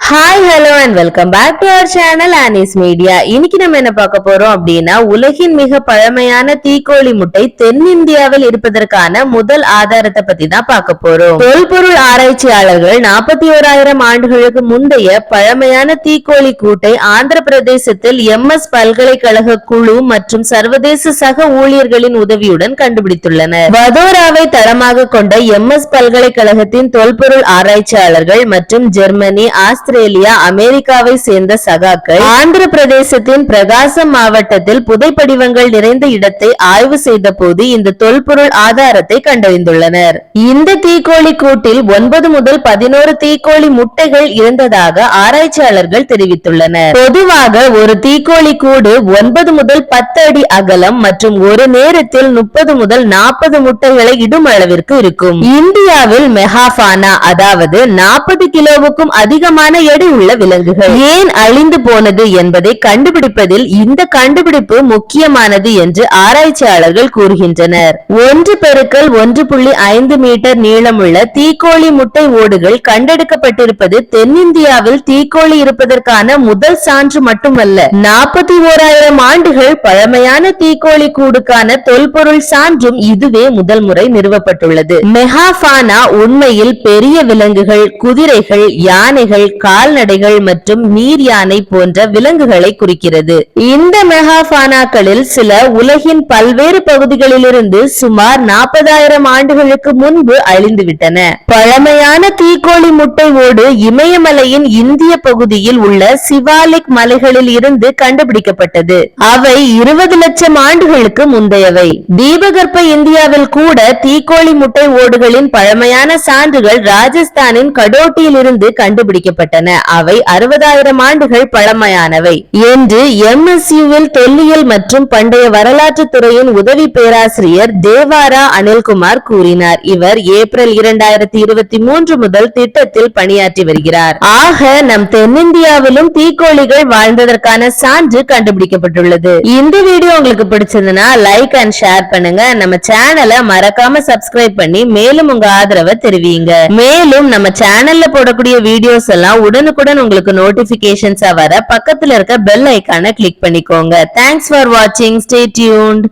Hi hello and welcome back to our channel Anis media. இன்னைக்கு நம்ம என்ன பார்க்க போறோம் அப்படின்னா, உலகின் மிக பழமையான தீக்கோழி முட்டை தென்னிந்தியாவில் இருப்பதற்கான முதல் ஆதாரத்தை பத்தி தான் பார்க்க போறோம். தொல்பொருள் ஆராய்ச்சியாளர்கள் 41,000 ஆண்டுகளுக்கு முந்தைய பழமையான தீக்கோழி கூட்டை ஆந்திர பிரதேசத்தில் MS பல்கலைக்கழக குழு மற்றும் சர்வதேச சக ஊழியர்களின் உதவியுடன் கண்டுபிடித்துள்ளனர். வதோராவை தளமாக கொண்ட MS பல்கலைக்கழகத்தின் தொல்பொருள் ஆராய்ச்சியாளர்கள் மற்றும் ஜெர்மனி, ஆஸ்திரேலியா, அமெரிக்காவை சேர்ந்த சகாக்கள் ஆந்திர பிரதேசத்தின் பிரகாசம் மாவட்டத்தில் புதைப்படிவங்கள் நிறைந்த இடத்தை ஆய்வு செய்த போது இந்த தொல்பொருள் ஆதாரத்தை கண்டறிந்துள்ளனர். இந்த தீக்கோழி கூட்டில் 9 முதல் 11 தீக்கோழி முட்டைகள் இருந்ததாக ஆராய்ச்சியாளர்கள் தெரிவித்துள்ளனர். பொதுவாக ஒரு தீக்கோழி கூடு 9 முதல் 10 அடி அகலம் மற்றும் ஒரு நேரத்தில் 30 முதல் 40 முட்டைகளை இடும் அளவிற்கு இருக்கும். இந்தியாவில் மெகாஃபானா, அதாவது 40 கிலோவுக்கும் அதிகமான எடை உள்ள விலங்குகள் ஏன் அழிந்து போனது என்பதை கண்டுபிடிப்பதில் இந்த கண்டுபிடிப்பு முக்கியமானது என்று ஆராய்ச்சியாளர்கள் கூறுகின்றனர். 1x1.5 மீட்டர் நீளமுள்ள தீக்கோழி முட்டை ஓடுகள் கண்டெடுக்கப்பட்டிருப்பது தென்னிந்தியாவில் தீக்கோழி இருப்பதற்கான முதல் சான்று மட்டுமல்ல, 41,000 ஆண்டுகள் பழமையான தீக்கோழி கூடுக்கான தொல்பொருள் சான்றும் இதுவே முதல் முறை நிறுவப்பட்டுள்ளது. மெகாஃபானா உண்மையில் பெரிய விலங்குகள், குதிரைகள், யானைகள், கால்நடைகள் மற்றும் நீர் யானை போன்ற விலங்குகளை குறிக்கிறது. இந்த மெகாஃபானாக்களில் சில உலகின் பல்வேறு பகுதிகளிலிருந்து சுமார் 40,000 ஆண்டுகளுக்கு முன்பு அழிந்துவிட்டன. பழமையான தீக்கோழி முட்டை ஓடு இமயமலையின் இந்திய பகுதியில் உள்ள சிவாலிக் மலைகளில் இருந்து கண்டுபிடிக்கப்பட்டது. அவை 20 லட்சம் ஆண்டுகளுக்கு முந்தையவை. தீபகற்ப இந்தியாவில் கூட தீக்கோழி முட்டை ஓடுகளின் பழமையான சான்றுகள் ராஜஸ்தானின் கடோட்டியில் இருந்து கண்டுபிடிக்கப்பட்டன. அவை 60,000 ஆண்டுகள் பழமையானவை என்று MSUவில் தொல்லியல் மற்றும் பண்டைய வரலாற்று துறையின் உதவி பேராசிரியர் தேவாரா அனில்குமார் கூறினார். இவர் ஏப்ரல் 2023 முதல் திட்டத்தில் பணியாற்றி வருகிறார். ஆக நம் தென்னிந்தியாவிலும் தீக்கோழிகள் வாழ்ந்ததற்கான சான்று கண்டுபிடிக்கப்பட்டுள்ளது. இந்த வீடியோ உங்களுக்கு பிடிச்சதுன்னா லைக் அண்ட் ஷேர் பண்ணுங்க. நம்ம சேனலை மறக்காம சப்ஸ்கிரைப் பண்ணி மேலும் உங்க ஆதரவை தெரிவிங்க. மேலும் நம்ம சேனல்ல போடக்கூடிய வீடியோஸ் எல்லாம் உடனுக்குடன் உங்களுக்கு நோட்டிபிகேஷன்ஸா வர பக்கத்துல இருக்க பெல் ஐகானை கிளிக் பண்ணிக்கோங்க. தேங்க்ஸ் ஃபார் வாட்சிங். Stay tuned.